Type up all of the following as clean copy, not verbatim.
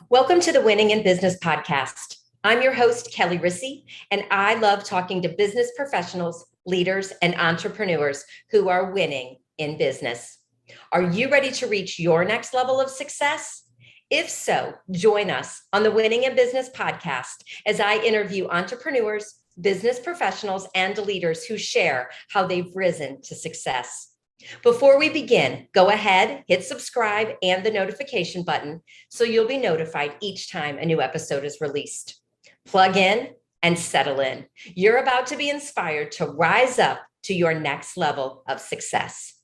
Welcome to the Winning in Business podcast. I'm your host, Kelly Rissy, and I love talking to business professionals, leaders, and entrepreneurs who are winning in business. Are you ready to reach your next level of success? If so, join us on the Winning in Business podcast as I interview entrepreneurs, business professionals, and leaders who share how they've risen to success. Before we begin, go ahead, hit subscribe and the notification button so you'll be notified each time a new episode is released. Plug in and settle in. You're about to be inspired to rise up to your next level of success.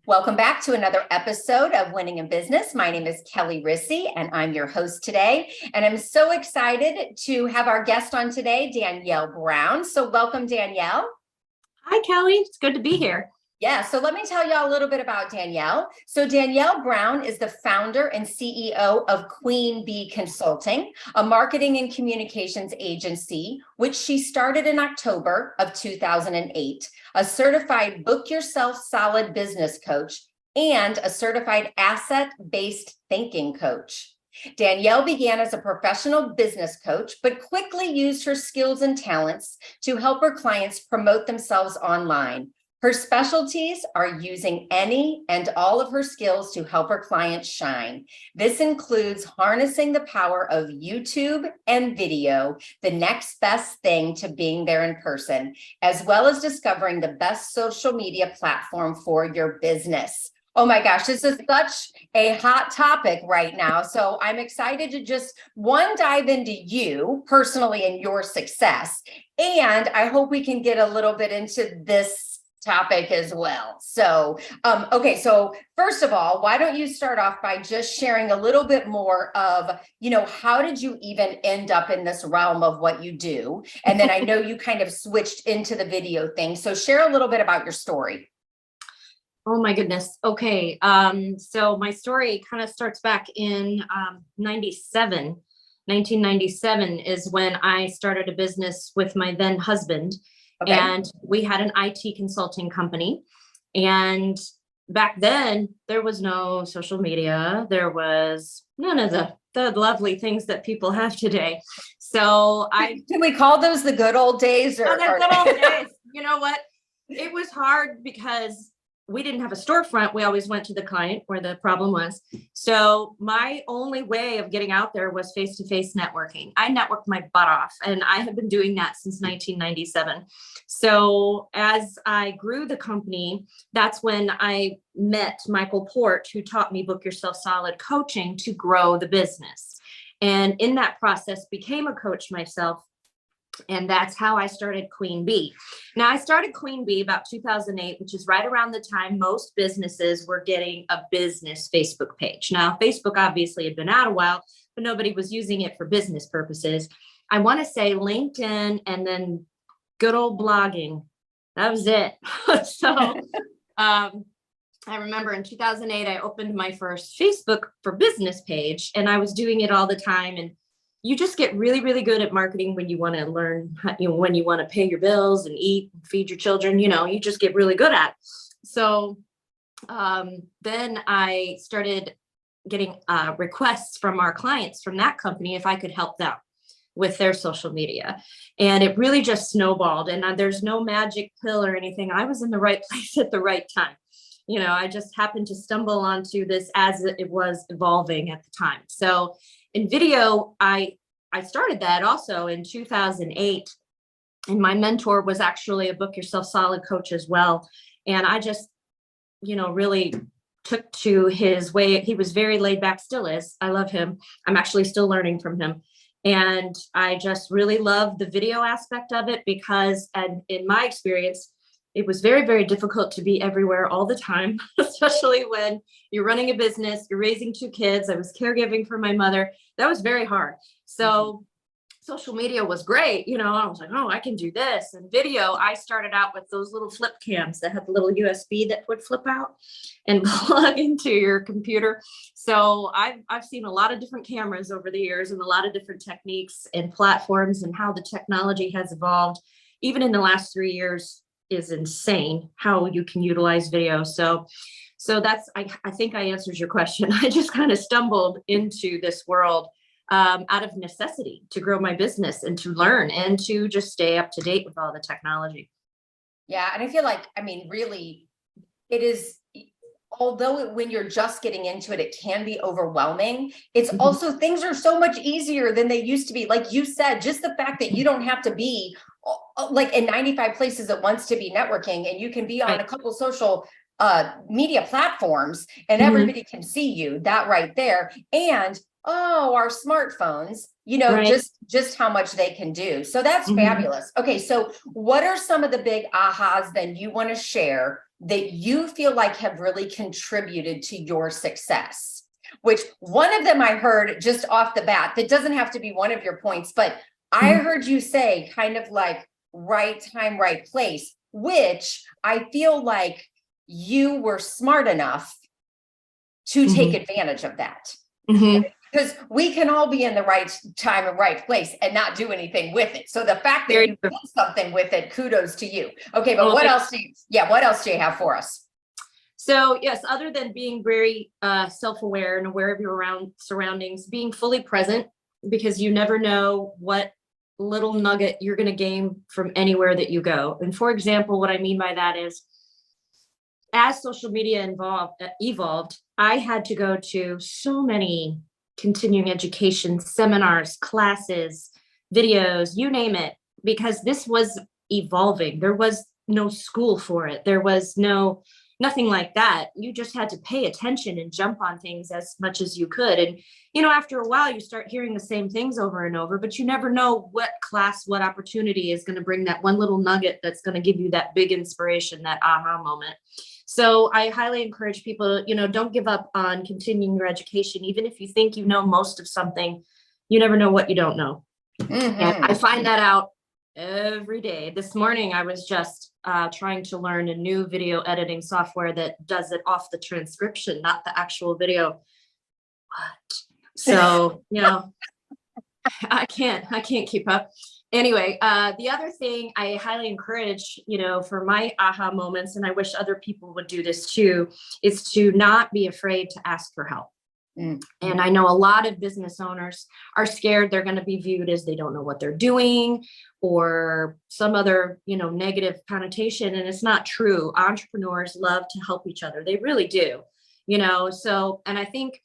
Welcome back to another episode of Winning in Business. My name is Kelly Rissy, and I'm your host today. And I'm so excited to have our guest on today, Danelle Brown. So welcome, Danelle. Hi, Kelly. It's good to be here. Yeah, so let me tell y'all a little bit about Danelle. So Danelle Brown is the founder and CEO of Queen Bee Consulting, a marketing and communications agency, which she started in October of 2008, a certified book yourself solid business coach, and a certified asset-based thinking coach. Danelle began as a professional business coach, but quickly used her skills and talents to help her clients promote themselves online. Her specialties are using any and all of her skills to help her clients shine. This includes harnessing the power of YouTube and video, the next best thing to being there in person, as well as discovering the best social media platform for your business. Oh my gosh, this is such a hot topic right now. So I'm excited to just dive into you personally and your success. And I hope we can get a little bit into this topic as well. So, so first of all, why don't you start off by just sharing a little bit more of, how did you even end up in this realm of what you do? And then I know you kind of switched into the video thing. So share a little bit about your story. Oh my goodness. Okay. So my story kind of starts back in 1997 is when I started a business with my then husband. Okay. And we had an IT consulting company. And back then there was no social media. There was none of the lovely things that people have today. So can we call those the good old days? The good old days. You know what? It was hard because we didn't have a storefront. We always went to the client where the problem was. So my only way of getting out there was face-to-face networking. I networked my butt off, and I have been doing that since 1997. So as I grew the company, that's when I met Michael Port, who taught me Book Yourself Solid coaching to grow the business. And in that process, became a coach myself. And that's how I started Queen Bee. Now, I started Queen Bee about 2008, which is right around the time most businesses were getting a business Facebook page. Now, Facebook obviously had been out a while, but nobody was using it for business purposes. I want to say LinkedIn and then good old blogging. That was it. So I remember in 2008, I opened my first Facebook for business page, and I was doing it all the time. And you just get really, really good at marketing when you want to learn, when you want to pay your bills and eat and feed your children, you just get really good at it. So then I started getting requests from our clients from that company if I could help them with their social media. And it really just snowballed. And there's no magic pill or anything. I was in the right place at the right time. I just happened to stumble onto this as it was evolving at the time. So in video, I started that also in 2008, and my mentor was actually a Book Yourself Solid coach as well. And I just, really took to his way. He was very laid back, still is. I love him. I'm actually still learning from him. And I just really love the video aspect of it because, and in my experience, it was very, very difficult to be everywhere all the time, especially when you're running a business, you're raising 2 kids. I was caregiving for my mother. That was very hard. So social media was great. I was like, oh, I can do this. And video, I started out with those little flip cams that had the little USB that would flip out and plug into your computer. So I've seen a lot of different cameras over the years and a lot of different techniques and platforms, and how the technology has evolved, even in the last 3 years, is insane how you can utilize video. So that's, I think I answered your question. I just kind of stumbled into this world out of necessity to grow my business and to learn and to just stay up to date with all the technology. Yeah. And I feel like, I mean, really, it is, although when you're just getting into it, it can be overwhelming. It's Mhm. also, things are so much easier than they used to be. Like you said, just the fact that you don't have to be like in 95 places at once to be networking, and you can be on Right. a couple social media platforms and Mhm. everybody can see you, that right there. And our smartphones, Right. just how much they can do. So that's Mhm. fabulous. Okay, so what are some of the big ahas then you want to share that you feel like have really contributed to your success? Which one of them I heard just off the bat, that doesn't have to be one of your points, but I Mhm. heard you say kind of like right time, right place, which I feel like you were smart enough to take Mhm. advantage of that. Mhm. Because we can all be in the right time and right place and not do anything with it. So the fact that Very you true. did something with it, kudos to you. Okay, but Well, what else do you have for us? so yes, other than being very self-aware and aware of your around surroundings, being fully present, because you never know what little nugget you're going to gain from anywhere that you go. And for example, what I mean by that is, as social media evolved, I had to go to so many continuing education seminars, classes, videos, you name it, because this was evolving. There was no school for it. There was nothing like that. You just had to pay attention and jump on things as much as you could. And after a while, you start hearing the same things over and over, but you never know what class, what opportunity is going to bring that one little nugget that's going to give you that big inspiration, that aha moment. So I highly encourage people, don't give up on continuing your education. Even if you think you know most of something, you never know what you don't know. And I find that out every day. This morning, I was just trying to learn a new video editing software that does it off the transcription, not the actual video. What? So, I can't keep up. Anyway, the other thing I highly encourage, for my aha moments, and I wish other people would do this too, is to not be afraid to ask for help. Mm. And I know a lot of business owners are scared they're going to be viewed as they don't know what they're doing, or some other, negative connotation. And it's not true. Entrepreneurs love to help each other. They really do, so, and I think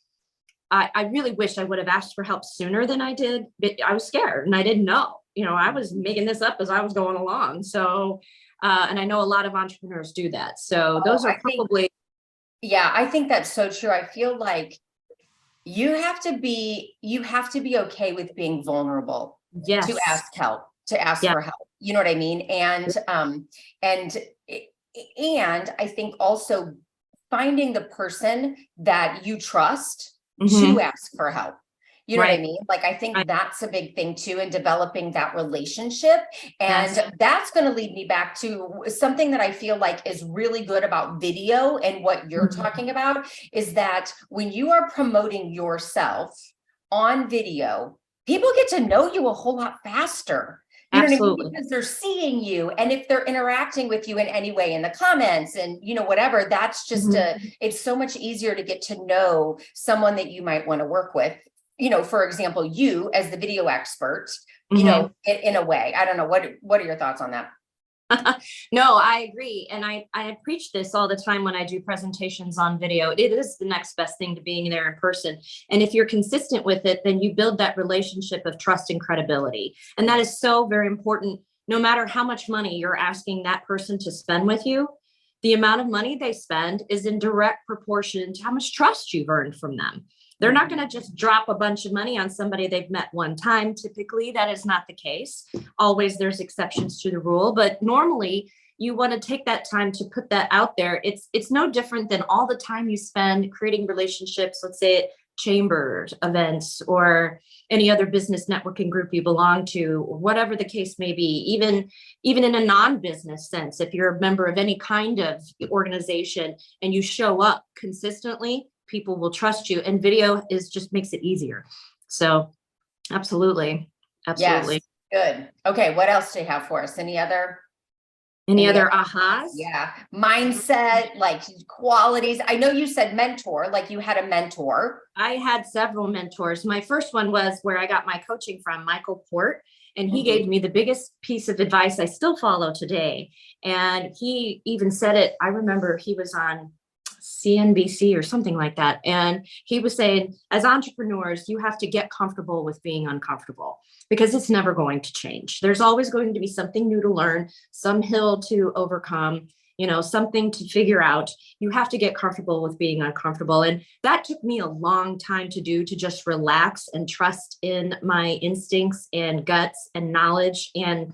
I really wish I would have asked for help sooner than I did, but I was scared and I didn't know. I was making this up as I was going along. So, and I know a lot of entrepreneurs do that. So those are probably. Yeah, I think that's so true. I feel like you have to be okay with being vulnerable to Yes. ask help, to ask Yeah. for help. You know what I mean? And I think also finding the person that you trust to Mhm. ask for help. You know what I Right. mean? Like, I think Right. that's a big thing too, in developing that relationship. Yes. And that's going to lead me back to something that I feel like is really good about video and what you're Mhm. talking about, is that when you are promoting yourself on video, people get to know you a whole lot faster. You know what I mean? Absolutely. Because they're seeing you, and if they're interacting with you in any way in the comments and whatever, that's just Mhm. it's so much easier to get to know someone that you might want to work with. For example, you as the video expert, Mhm. in a way. I don't know. What are your thoughts on that? No, I agree. And I preach this all the time when I do presentations on video. It is the next best thing to being there in person. And if you're consistent with it, then you build that relationship of trust and credibility. And that is so very important. No matter how much money you're asking that person to spend with you, the amount of money they spend is in direct proportion to how much trust you've earned from them. They're not going to just drop a bunch of money on somebody they've met one time. Typically, that is not the case. Always there's exceptions to the rule, but normally you want to take that time to put that out there. It's no different than all the time you spend creating relationships, let's say at chambers events or any other business networking group you belong to, whatever the case may be, even in a non-business sense. If you're a member of any kind of organization and you show up consistently, people will trust you, and video just makes it easier. So absolutely. Yes. Absolutely. Good. Okay. What else do you have for us? Any other? Any Any other ahas? Yeah, mindset, like qualities. I know you said mentor, like you had a mentor. I had several mentors. My first one was where I got my coaching from, Michael Port, and he gave me the biggest piece of advice I still follow today. And he even said it, I remember he was on CNBC or something like that. And he was saying, as entrepreneurs, you have to get comfortable with being uncomfortable because it's never going to change. There's always going to be something new to learn, some hill to overcome, something to figure out. You have to get comfortable with being uncomfortable. And that took me a long time to do, to just relax and trust in my instincts and guts and knowledge and,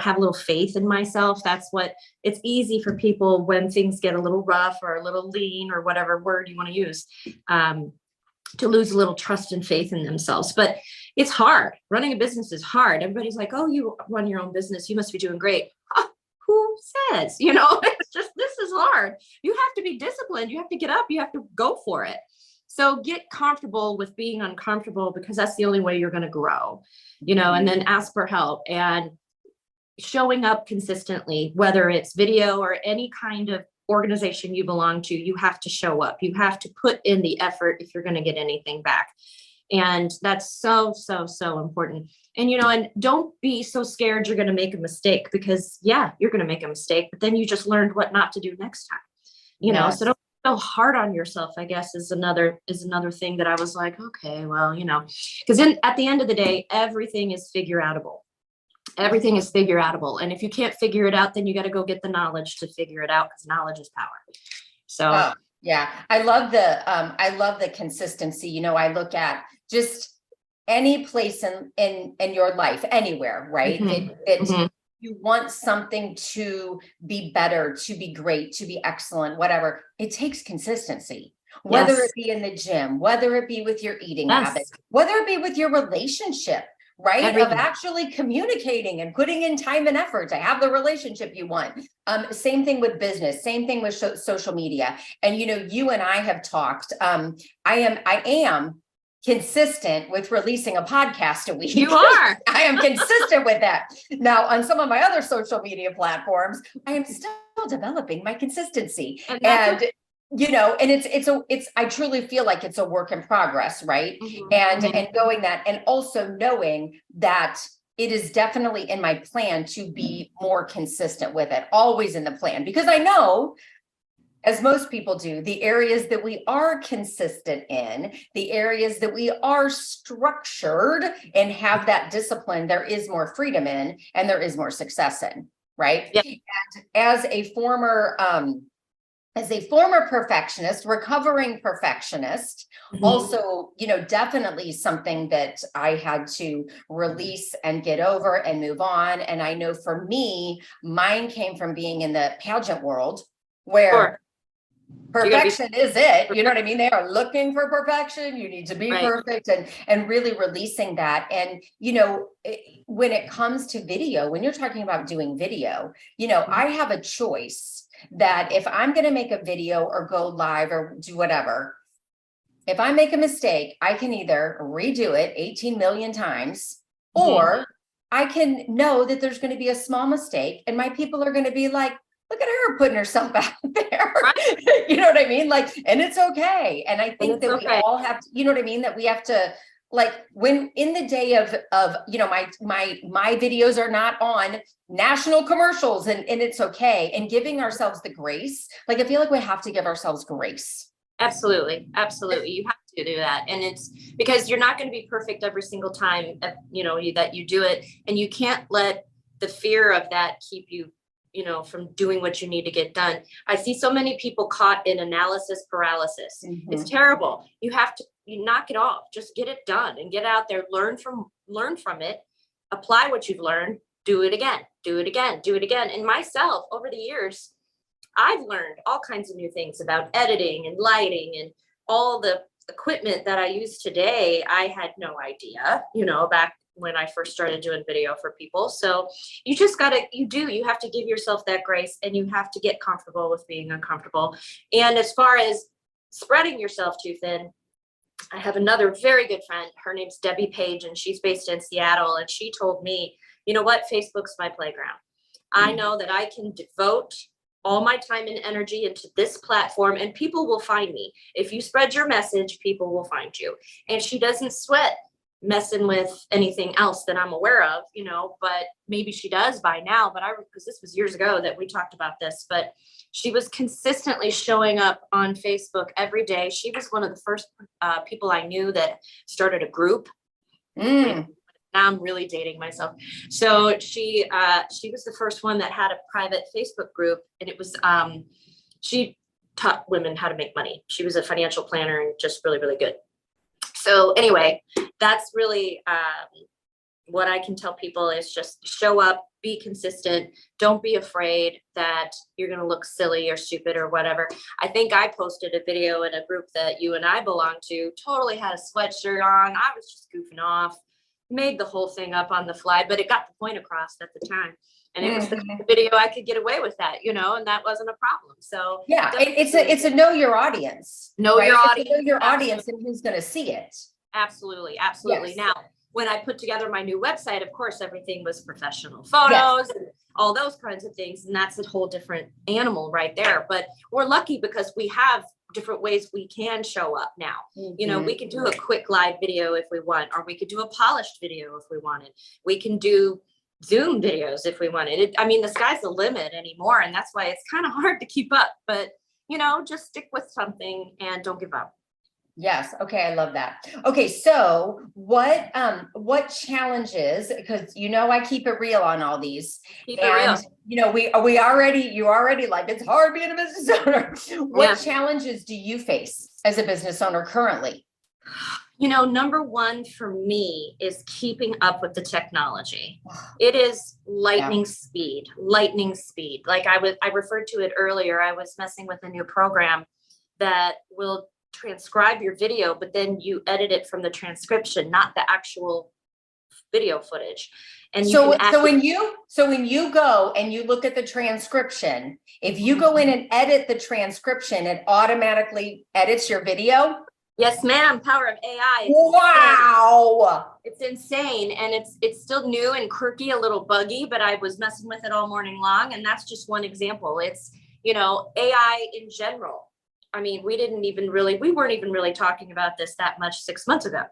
have a little faith in myself. That's what it's easy for people when things get a little rough or a little lean or whatever word you want to use, to lose a little trust and faith in themselves. But it's hard. Running a business is hard. Everybody's like, oh, you run your own business, you must be doing great. Who says, it's just, this is hard. You have to be disciplined. You have to get up. You have to go for it. So get comfortable with being uncomfortable, because that's the only way you're going to grow, and then ask for help and showing up consistently, whether it's video or any kind of organization you belong to. You have to show up. You have to put in the effort if you're going to get anything back. And that's so, so, so important. And, and don't be so scared you're going to make a mistake, because you're going to make a mistake, but then you just learned what not to do next time, Yes. so don't be so hard on yourself, I guess, is another thing that I was like, okay, well, because then at the end of the day, everything is figure outable. Everything is figure outable. And if you can't figure it out, then you got to go get the knowledge to figure it out, because knowledge is power. So yeah, I love the consistency. I look at just any place in your life, anywhere, right? You want something to be better, to be great, to be excellent, whatever. It takes consistency, whether it be in the gym, whether it be with your eating habits, whether it be with your relationship, right? Everything. Of actually communicating and putting in time and effort to have the relationship you want. Same thing with business, same thing with social media. And, you and I have talked, I am consistent with releasing a podcast a week. You are. I am consistent with that. Now, on some of my other social media platforms, I am still developing my consistency. And I truly feel like it's a work in progress, right? And going that, and also knowing that it is definitely in my plan to be more consistent with it, always in the plan, because I know, as most people do, the areas that we are consistent in, the areas that we are structured and have that discipline, there is more freedom in, and there is more success in, right? Yep. And as a former perfectionist, recovering perfectionist, also, definitely something that I had to release and get over and move on. And I know for me, mine came from being in the pageant world, where perfection is it. You know what I mean? They are looking for perfection. You need to be perfect, and really releasing that. And, when it comes to video, when you're talking about doing video, I have a choice that if I'm going to make a video or go live or do whatever, if I make a mistake, I can either redo it 18 million times, or I can know that there's going to be a small mistake and my people are going to be like, look at her putting herself out there. Right. You know what I mean? Like, and it's okay. And I think that we all have to, that we have to, like, when in the day of my videos are not on national commercials, and it's okay. And giving ourselves the grace, like, I feel like we have to give ourselves grace. Absolutely. You have to do that. And it's because you're not going to be perfect every single time, that you do it. And you can't let the fear of that keep you, from doing what you need to get done. I see so many people caught in analysis paralysis. It's terrible. You knock it off, just get it done and get out there, learn from it, apply what you've learned, do it again. And myself, over the years, I've learned all kinds of new things about editing and lighting and all the equipment that I use today. I had no idea, back when I first started doing video for people. So you just you have to give yourself that grace, and you have to get comfortable with being uncomfortable. And as far as spreading yourself too thin, I have another very good friend. Her name's Debbie Page, and she's based in Seattle. And she told me, you know what? Facebook's my playground. I know that I can devote all my time and energy into this platform and people will find me. If you spread your message, people will find you. And she doesn't sweat messing with anything else that I'm aware of, but maybe she does by now, because this was years ago that we talked about this, but she was consistently showing up on Facebook every day. She was one of the first people I knew that started a group. Now I'm really dating myself. So she was the first one that had a private Facebook group, and it was she taught women how to make money. She was a financial planner and just really, really good. So anyway, that's really what I can tell people is just show up, be consistent. Don't be afraid that you're going to look silly or stupid or whatever. I think I posted a video in a group that you and I belong to, totally had a sweatshirt on. I was just goofing off, made the whole thing up on the fly, but it got the point across at the time. And it was the video I could get away with that, and that wasn't a problem. So yeah, it's a know your audience. Know your audience. Know your audience and who's going to see it. Absolutely. Yes. Now, when I put together my new website, of course, everything was professional photos and all those kinds of things. And that's a whole different animal right there. But we're lucky because we have different ways we can show up now. We can do a quick live video if we want, or we could do a polished video if we wanted. We can do Zoom videos if we wanted. The sky's the limit anymore. And that's why it's kind of hard to keep up. But, just stick with something and don't give up. Yes. Okay. I love that. Okay. So what challenges, because I keep it real on all these. Keep it real. You already like, it's hard being a business owner. What challenges do you face as a business owner currently? Number one for me is keeping up with the technology. It is lightning speed. Like I referred to it earlier. I was messing with a new program that will transcribe your video, but then you edit it from the transcription, not the actual video footage. And so when you go and you look at the transcription, if you go in and edit the transcription, it automatically edits your video. Yes, ma'am. Power of AI. Wow. It's insane. And it's still new and quirky, a little buggy, but I was messing with it all morning long. And that's just one example. It's, AI in general. We weren't even really talking about this that much 6 months ago,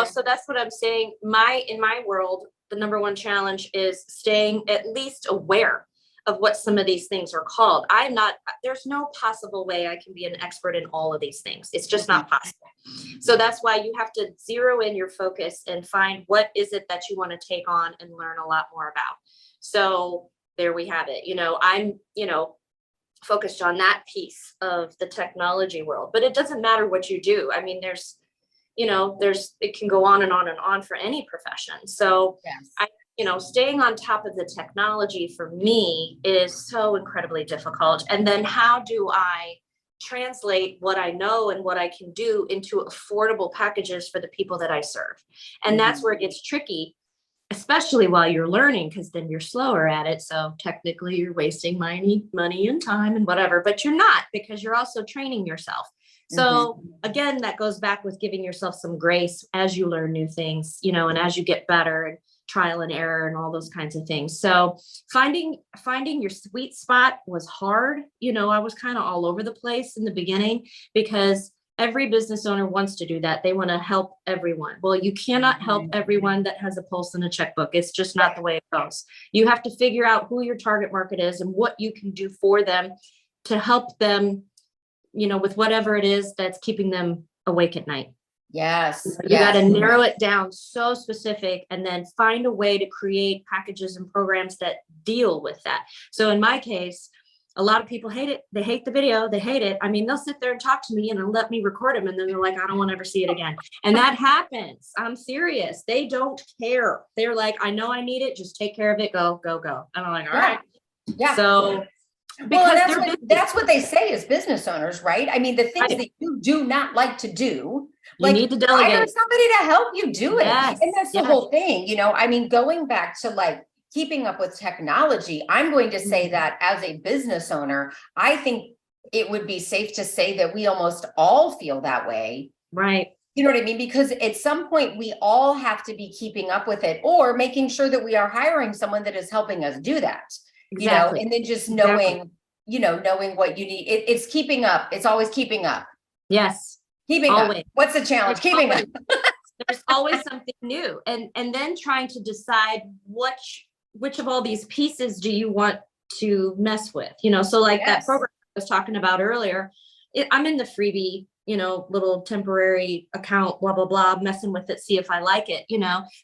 so that's what I'm saying. In my world, the number one challenge is staying at least aware of what some of these things are called. There's no possible way I can be an expert in all of these things. It's just not possible. So that's why you have to zero in your focus and find what is it that you want to take on and learn a lot more about. So there we have it. I'm, focused on that piece of the technology world, but it doesn't matter what you do. There's it can go on and on and on for any profession. So staying on top of the technology for me is so incredibly difficult. And then how do I translate what I know and what I can do into affordable packages for the people that I serve? And that's where it gets tricky, especially while you're learning, because then you're slower at it. So technically you're wasting money and time and whatever, but you're not, because you're also training yourself. So again, that goes back with giving yourself some grace as you learn new things, and as you get better, and trial and error and all those kinds of things. So finding your sweet spot was hard. I was kind of all over the place in the beginning, because every business owner wants to do that. They want to help everyone. Well, you cannot help everyone that has a pulse and a checkbook. It's just not the way it goes. You have to figure out who your target market is and what you can do for them to help them, with whatever it is that's keeping them awake at night. Yes. You got to narrow it down so specific, and then find a way to create packages and programs that deal with that. So in my case, a lot of people hate it. They hate the video. They hate it. They'll sit there and talk to me and let me record them. And then they're like, I don't want to ever see it again. And that happens. I'm serious. They don't care. They're like, I know I need it. Just take care of it. Go, go, go. And I'm like, all right. Yeah. So because that's what they say as business owners, right? The things that you do not like to do, you need to delegate. Hire somebody to help you do it. Yes. And that's the whole thing, going back to keeping up with technology, I'm going to say that as a business owner, I think it would be safe to say that we almost all feel that way. Right. You know what I mean? Because at some point we all have to be keeping up with it, or making sure that we are hiring someone that is helping us do that. Exactly. and then just Exactly. knowing, knowing what you need. It's keeping up. It's always keeping up. Yes. Keeping up. Always. What's the challenge? Keeping up. There's always something new. And then trying to decide which of all these pieces do you want to mess with, so like that Yes. program I was talking about earlier, I'm in the freebie, little temporary account, blah, blah, blah, messing with it, see if I like it,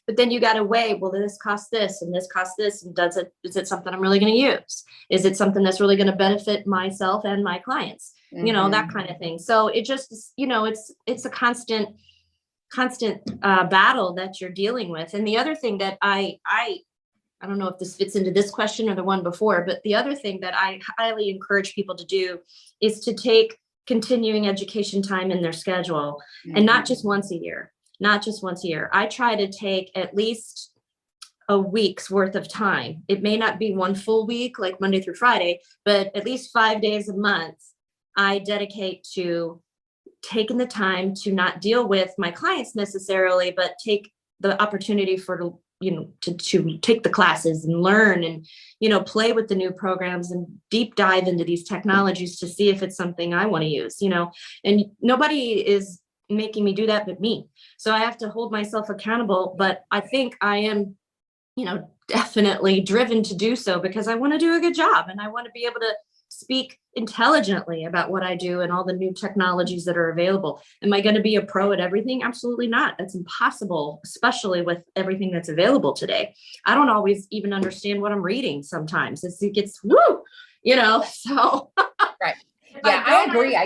but then you got to weigh, well, this costs this and this costs this. And is it something I'm really going to use? Is it something that's really going to benefit myself and my clients? That kind of thing. So it just, it's a constant battle that you're dealing with. And the other thing that I don't know if this fits into this question or the one before, but the other thing that I highly encourage people to do is to take continuing education time in their schedule, and not just once a year, I try to take at least a week's worth of time. It may not be one full week, like Monday through Friday, but at least 5 days a month I dedicate to taking the time to not deal with my clients necessarily, but take the opportunity to take the classes and learn and, play with the new programs and deep dive into these technologies to see if it's something I want to use, and nobody is making me do that but me. So I have to hold myself accountable, but I think I am, definitely driven to do so because I want to do a good job and I want to be able to speak intelligently about what I do and all the new technologies that are available. Am I going to be a pro at everything? Absolutely not. That's impossible, especially with everything that's available today. I don't always even understand what I'm reading sometimes. It gets woo, so. Right. Yeah, I agree.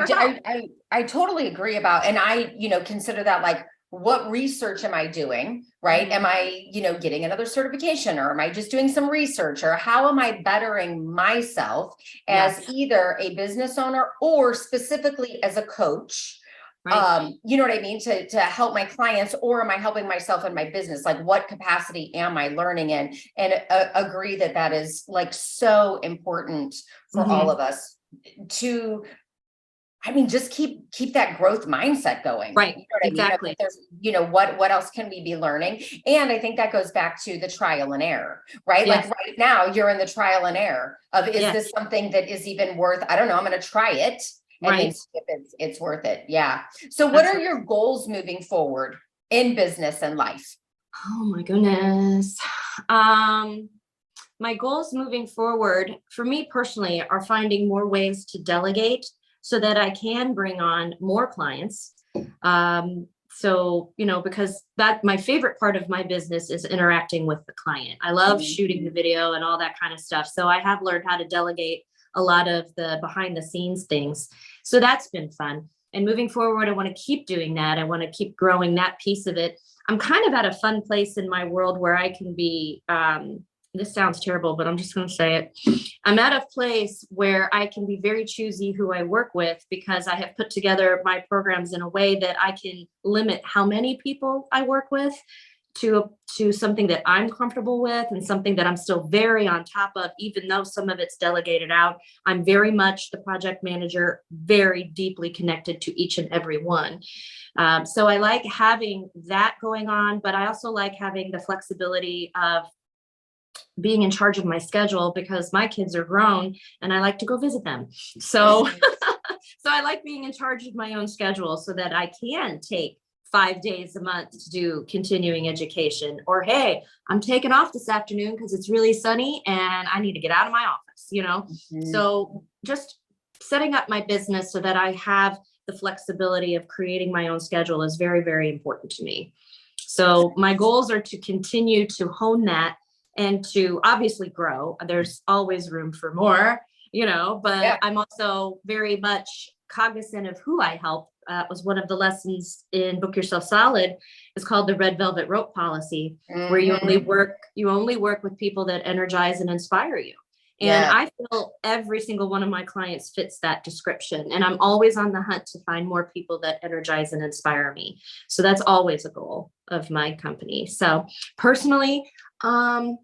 I totally agree about, and I, consider that like, what research am I doing? Right. Am I, getting another certification, or am I just doing some research, or how am I bettering myself as either a business owner or specifically as a coach? Right. You know what I mean? To help my clients, or am I helping myself in my business? Like, what capacity am I learning in? And agree that is like so important for all of us to, just keep that growth mindset going. Right. You know what Exactly. I mean? There's, what else can we be learning? And I think that goes back to the trial and error, right? Yes. Like right now you're in the trial and error of, is Yes. this something that is even worth, I don't know, I'm going to try it and then see if it's worth it. Yeah. So what are your goals moving forward in business and life? Oh my goodness. My goals moving forward for me personally are finding more ways to delegate so that I can bring on more clients. So, because my favorite part of my business is interacting with the client. I love shooting the video and all that kind of stuff. So I have learned how to delegate a lot of the behind the scenes things. So that's been fun. And moving forward, I want to keep doing that. I want to keep growing that piece of it. I'm kind of at a fun place in my world where I can be, this sounds terrible, but I'm just going to say it. I'm at a place where I can be very choosy who I work with because I have put together my programs in a way that I can limit how many people I work with to something that I'm comfortable with and something that I'm still very on top of, even though some of it's delegated out. I'm very much the project manager, very deeply connected to each and every one. So I like having that going on, but I also like having the flexibility of being in charge of my schedule because my kids are grown and I like to go visit them. So, so I like being in charge of my own schedule so that I can take 5 days a month to do continuing education, or, hey, I'm taking off this afternoon because it's really sunny and I need to get out of my office, So just setting up my business so that I have the flexibility of creating my own schedule is very, very important to me. So my goals are to continue to hone that and to obviously grow. There's always room for more, but I'm also very much cognizant of who I help. Was one of the lessons in Book Yourself Solid. It's called the Red Velvet Rope Policy, where you only work with people that energize and inspire you. And I feel every single one of my clients fits that description. And I'm always on the hunt to find more people that energize and inspire me. So that's always a goal of my company. So personally, I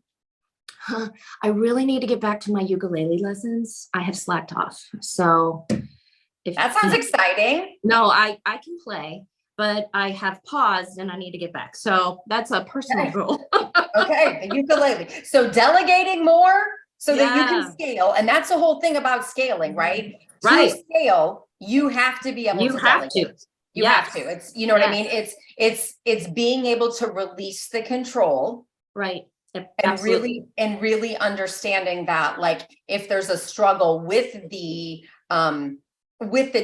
really need to get back to my ukulele lessons. I have slacked off. So that sounds exciting. No, I can play, but I have paused and I need to get back. So that's a personal goal. Okay, the ukulele. So delegating more, so that you Yeah. can scale. And that's the whole thing about scaling, right? Right. To scale, you have to be able You to have to. delegate. You Yes. have to. It's, you know what I Yes. mean? It's being able to release the control. Right. And Absolutely. really understanding that, like, if there's a struggle with the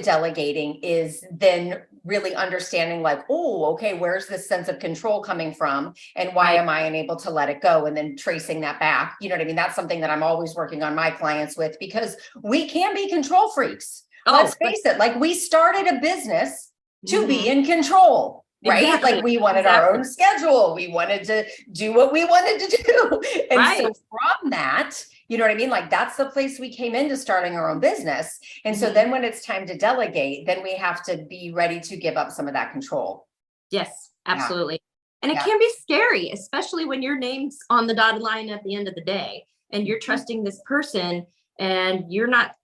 delegating, is then really understanding, like, oh, okay, where's this sense of control coming from, and why Right. am I unable to let it go, and then tracing that back. You know what I mean? That's something that I'm always working on my clients with, because we can be control freaks. Let's face it, like, we started a business to be in control. Right? Exactly. Like, we wanted our own schedule. We wanted to do what we wanted to do. And Right. so from that, you know what I mean? Like, that's the place we came into starting our own business. And so then when it's time to delegate, then we have to be ready to give up some of that control. Yes, absolutely. And it Yeah. can be scary, especially when your name's on the dotted line at the end of the day and you're trusting this person and you're not,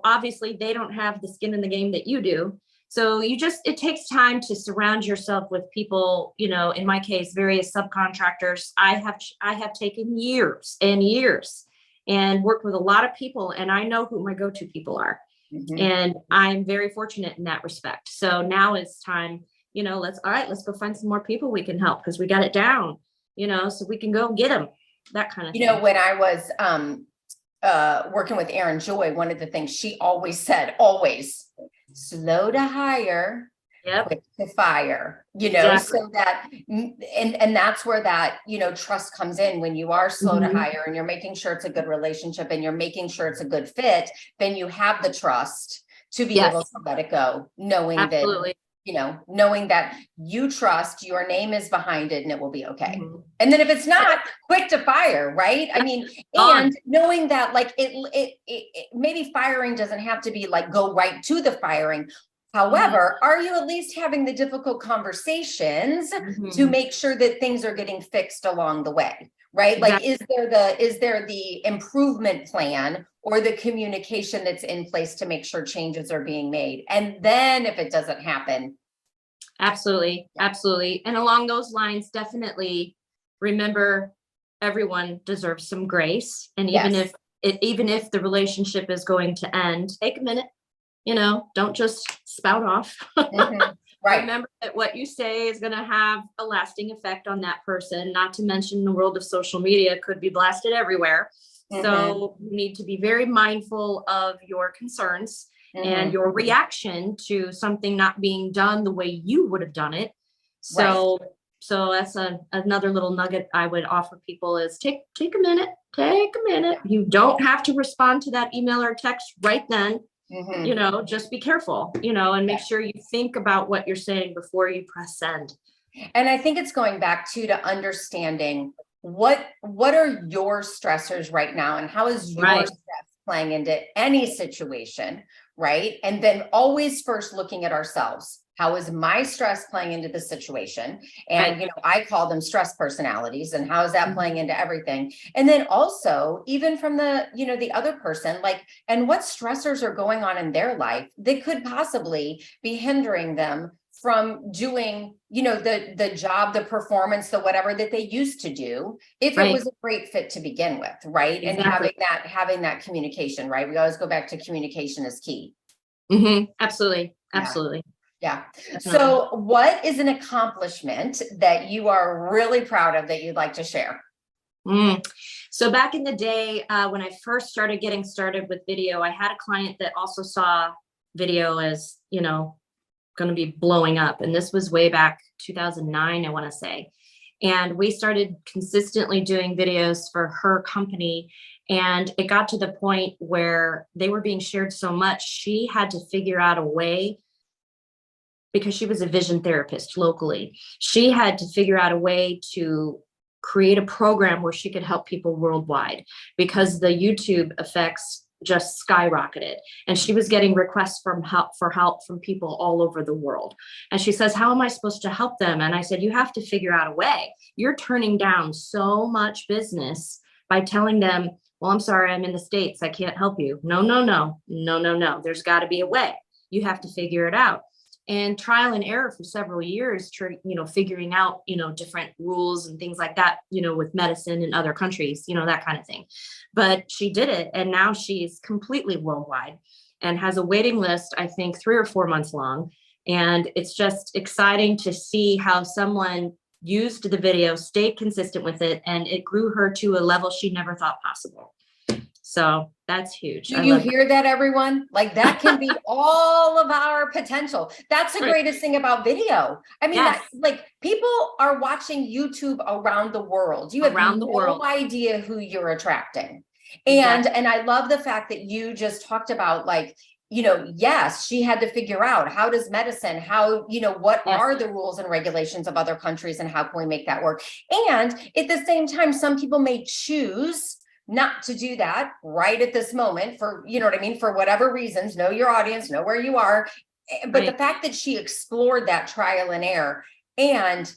obviously they don't have the skin in the game that you do. So it takes time to surround yourself with people, in my case, various subcontractors. I have taken years and years and worked with a lot of people, and I know who my go-to people are. And I'm very fortunate in that respect. So now it's time, let's go find some more people we can help, because we got it down, so we can go get them, that kind of thing. When I was working with Erin Joy, one of the things she always said, slow to hire, quick to fire, Exactly. so that, and that's where that, trust comes in. When you are slow to hire and you're making sure it's a good relationship and you're making sure it's a good fit, then you have the trust to be able to let it go, knowing Absolutely. that, knowing that you trust your name is behind it and it will be okay. And then if it's not, quick to fire, right? I mean, and knowing that, like, it maybe firing doesn't have to be like go right to the firing. However, are you at least having the difficult conversations to make sure that things are getting fixed along the way, right? Like, is there the improvement plan or the communication that's in place to make sure changes are being made? And then if it doesn't happen. Absolutely. Absolutely. And along those lines, definitely remember, everyone deserves some grace. And even if the relationship is going to end, take a minute, don't just spout off. Right. Remember that what you say is going to have a lasting effect on that person, not to mention the world of social media could be blasted everywhere. So you need to be very mindful of your concerns and your reaction to something not being done the way you would have done it. So that's another little nugget I would offer people is take a minute. You don't have to respond to that email or text right then. Just be careful, and make sure you think about what you're saying before you press send. And I think it's going back to understanding what are your stressors right now, and how is your stress playing into any situation, right? And then always first looking at ourselves. How is my stress playing into the situation? And, I call them stress personalities, and how is that playing into everything? And then also, even from the, the other person, like, and what stressors are going on in their life that could possibly be hindering them from doing, the job, the performance, the whatever that they used to do, if it was a great fit to begin with, right? Exactly. And having that communication, right? We always go back to communication is key. Absolutely. Absolutely. Yeah. So what is an accomplishment that you are really proud of that you'd like to share? So back in the day, when I first started getting started with video, I had a client that also saw video as, going to be blowing up. And this was way back 2009, I want to say. And we started consistently doing videos for her company. And it got to the point where they were being shared so much, she had to figure out a way, because she was a vision therapist locally. She had to figure out a way to create a program where she could help people worldwide, because the YouTube effects just skyrocketed. And she was getting requests for help from people all over the world. And she says, how am I supposed to help them? And I said, you have to figure out a way. You're turning down so much business by telling them, well, I'm sorry, I'm in the States, I can't help you. No. There's got to be a way. You have to figure it out. and trial and error for several years, figuring out, different rules and things like that, with medicine in other countries, that kind of thing. But she did it. And now she's completely worldwide and has a waiting list, I think 3 or 4 months long. And it's just exciting to see how someone used the video, stayed consistent with it, and it grew her to a level she never thought possible. So that's huge. Do you hear that, everyone? Like, that can be all of our potential. That's the greatest thing about video. I mean, Yes. people are watching YouTube around the world. You have no idea who you're attracting. And I love the fact that you just talked about, like, yes, she had to figure out, how does medicine, what are the rules and regulations of other countries, and how can we make that work? And at the same time, some people may choose not to do that right at this moment for, for whatever reasons. Know your audience, know where you are. But the fact that she explored that trial and error and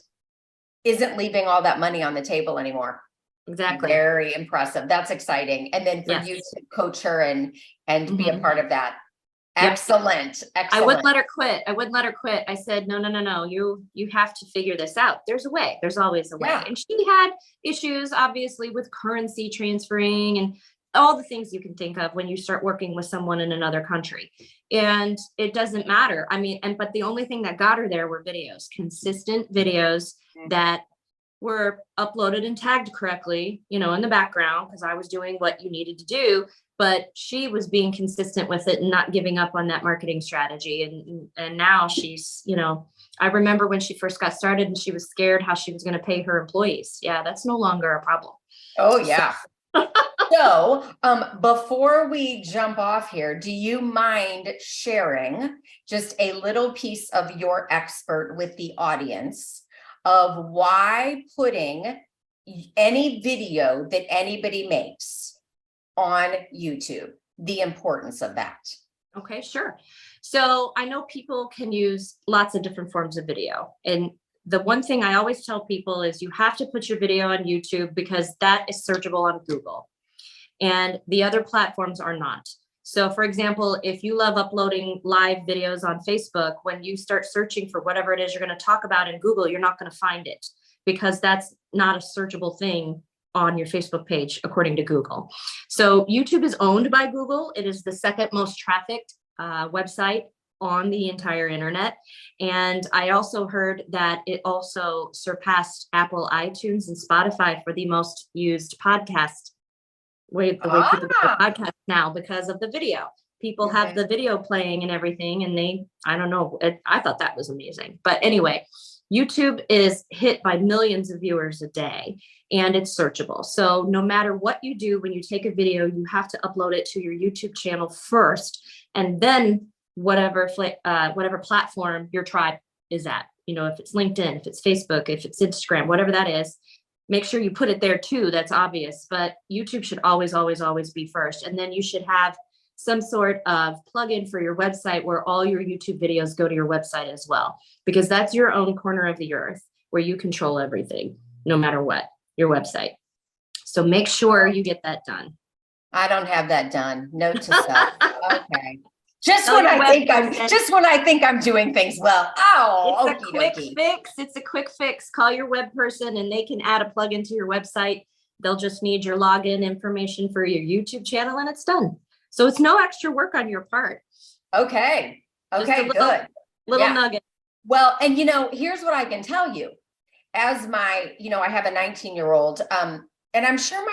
isn't leaving all that money on the table anymore. Exactly. Very impressive. That's exciting. And then for you to coach her and be a part of that. Excellent. Excellent. I wouldn't let her quit. I said, no. You have to figure this out. There's a way. There's always a way. Yeah. And she had issues, obviously, with currency transferring and all the things you can think of when you start working with someone in another country. And it doesn't matter. I mean, but the only thing that got her there were videos, consistent videos that were uploaded and tagged correctly, in the background, because I was doing what you needed to do. But she was being consistent with it and not giving up on that marketing strategy. And now she's, I remember when she first got started and she was scared how she was going to pay her employees. Yeah, that's no longer a problem. Oh, yeah. So before we jump off here, do you mind sharing just a little piece of your expert with the audience of why putting any video that anybody makes on YouTube, the importance of that? Okay, sure. So I know people can use lots of different forms of video. And the one thing I always tell people is you have to put your video on YouTube because that is searchable on Google. And the other platforms are not. So for example, if you love uploading live videos on Facebook, when you start searching for whatever it is you're going to talk about in Google, you're not going to find it because that's not a searchable thing on your Facebook page, according to Google. So YouTube is owned by Google. It is the second most trafficked website on the entire internet. And I also heard that it also surpassed Apple iTunes and Spotify for the most used podcast, the way people do podcasts now because of the video. People have the video playing and everything. And I don't know, I thought that was amazing. But anyway, YouTube is hit by millions of viewers a day and it's searchable. So no matter what you do, when you take a video, you have to upload it to your YouTube channel first, and then whatever platform your tribe is at, if it's LinkedIn, if it's Facebook, if it's Instagram, whatever that is, make sure you put it there too. That's obvious, but YouTube should always, always, always be first. And then you should have some sort of plugin for your website where all your YouTube videos go to your website as well, because that's your own corner of the earth where you control everything, no matter what, your website. So make sure you get that done. I don't have that done. Note to self. Okay. Just when I think I'm doing things well. Oh, it's a quick fix. It's a quick fix. Call your web person and they can add a plugin to your website. They'll just need your login information for your YouTube channel and it's done. So it's no extra work on your part. Okay. Okay, good. Little nugget. Well, and here's what I can tell you. As I have a 19-year-old, and I'm sure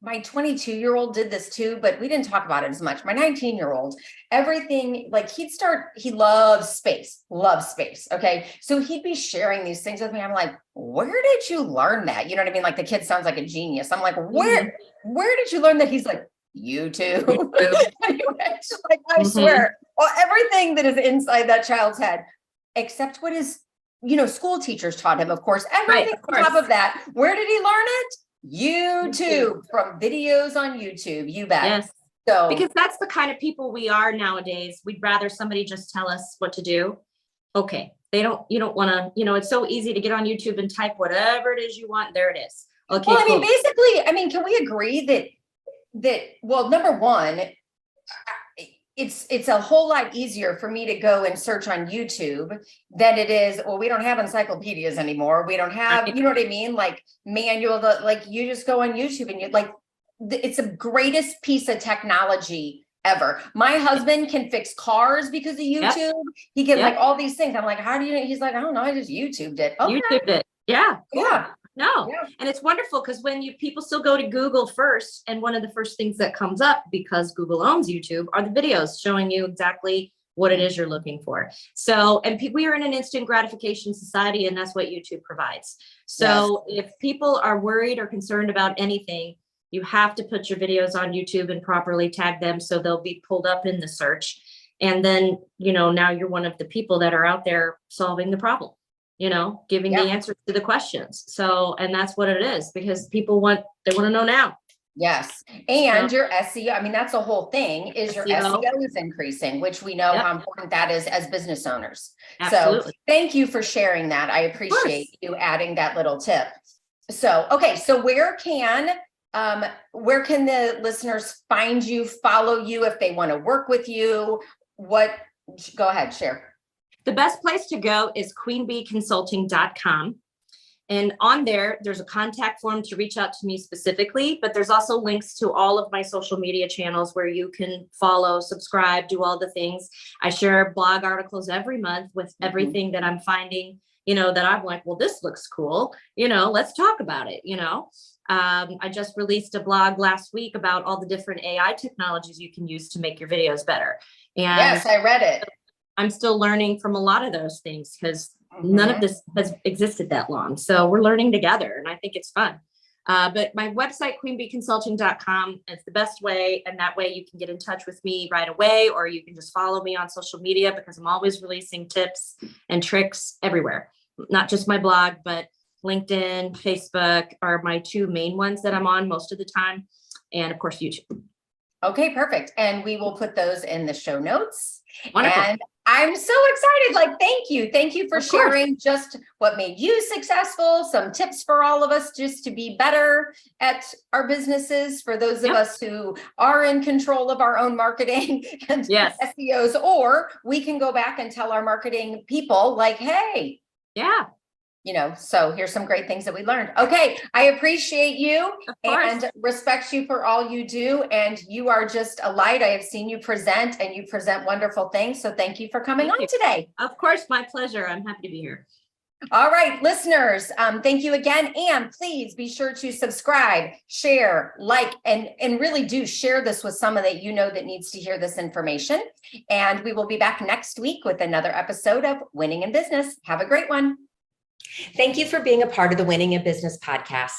my 22-year-old did this too, but we didn't talk about it as much. My 19-year-old, everything, like he loves space. Okay. So he'd be sharing these things with me. I'm like, where did you learn that? You know what I mean? Like, the kid sounds like a genius. I'm like, where did you learn that? He's like, YouTube. Like, I swear, everything that is inside that child's head, except what his, school teachers taught him, of course, everything on top of that. Where did he learn it? YouTube, from videos on YouTube. You bet. Yes. So, because that's the kind of people we are nowadays. We'd rather somebody just tell us what to do. Okay. You don't want to, it's so easy to get on YouTube and type whatever it is you want. There it is. Okay. Well, basically, can we agree that, well, number one, it's a whole lot easier for me to go and search on YouTube than it is, well, we don't have encyclopedias anymore. We don't have, you know what I mean? Like manual, like you just go on YouTube and you like, it's the greatest piece of technology ever. My husband can fix cars because of YouTube. He can like all these things. I'm like, how do you, he's like, I don't know. I just YouTubed it. Okay. YouTubed it. Yeah. Yeah. No. Yeah. And it's wonderful because when people still go to Google first, and one of the first things that comes up, because Google owns YouTube, are the videos showing you exactly what it is you're looking for. So, and we are in an instant gratification society, and that's what YouTube provides. So if people are worried or concerned about anything, you have to put your videos on YouTube and properly tag them so they'll be pulled up in the search. And then, now you're one of the people that are out there solving the problem. Giving the answers to the questions. So, and that's what it is, because people want to know now. Yes. And your SEO, I mean, that's the whole thing, is your SEO is increasing, which we know how important that is as business owners. Absolutely. So thank you for sharing that. I appreciate you adding that little tip. So, okay. So where can the listeners find you, follow you if they want to work with you? Go ahead, share. The best place to go is queenbeeconsulting.com. And on there's a contact form to reach out to me specifically, but there's also links to all of my social media channels where you can follow, subscribe, do all the things. I share blog articles every month with everything that I'm finding, that I'm like, well, this looks cool. Let's talk about it. I just released a blog last week about all the different AI technologies you can use to make your videos better. And yes, I read it. I'm still learning from a lot of those things because none of this has existed that long. So we're learning together, and I think it's fun. But my website, queenbeeconsulting.com, is the best way. And that way you can get in touch with me right away, or you can just follow me on social media, because I'm always releasing tips and tricks everywhere. Not just my blog, but LinkedIn, Facebook are my two main ones that I'm on most of the time. And of course, YouTube. Okay, perfect. And we will put those in the show notes. Wonderful. And I'm so excited. Like, thank you. Thank you for sharing just what made you successful, some tips for all of us just to be better at our businesses, for those of us who are in control of our own marketing and SEOs, or we can go back and tell our marketing people like, hey, so here's some great things that we learned. Okay. I appreciate you and respect you for all you do. And you are just a light. I have seen you present, and you present wonderful things. So thank you for coming on today. Of course. My pleasure. I'm happy to be here. All right, listeners. Thank you again. And please be sure to subscribe, share, like, and really do share this with someone that that needs to hear this information. And we will be back next week with another episode of Winning in Business. Have a great one. Thank you for being a part of the Winning in Business podcast.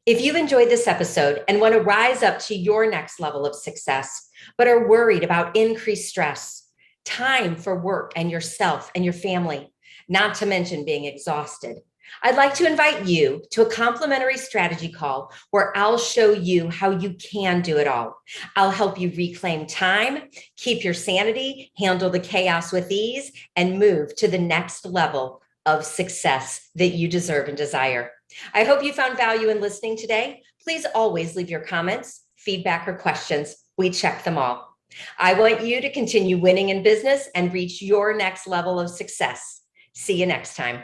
If you've enjoyed this episode and want to rise up to your next level of success, but are worried about increased stress, time for work and yourself and your family, not to mention being exhausted, I'd like to invite you to a complimentary strategy call where I'll show you how you can do it all. I'll help you reclaim time, keep your sanity, handle the chaos with ease, and move to the next level of success that you deserve and desire. I hope you found value in listening today. Please always leave your comments, feedback, or questions. We check them all. I want you to continue winning in business and reach your next level of success. See you next time.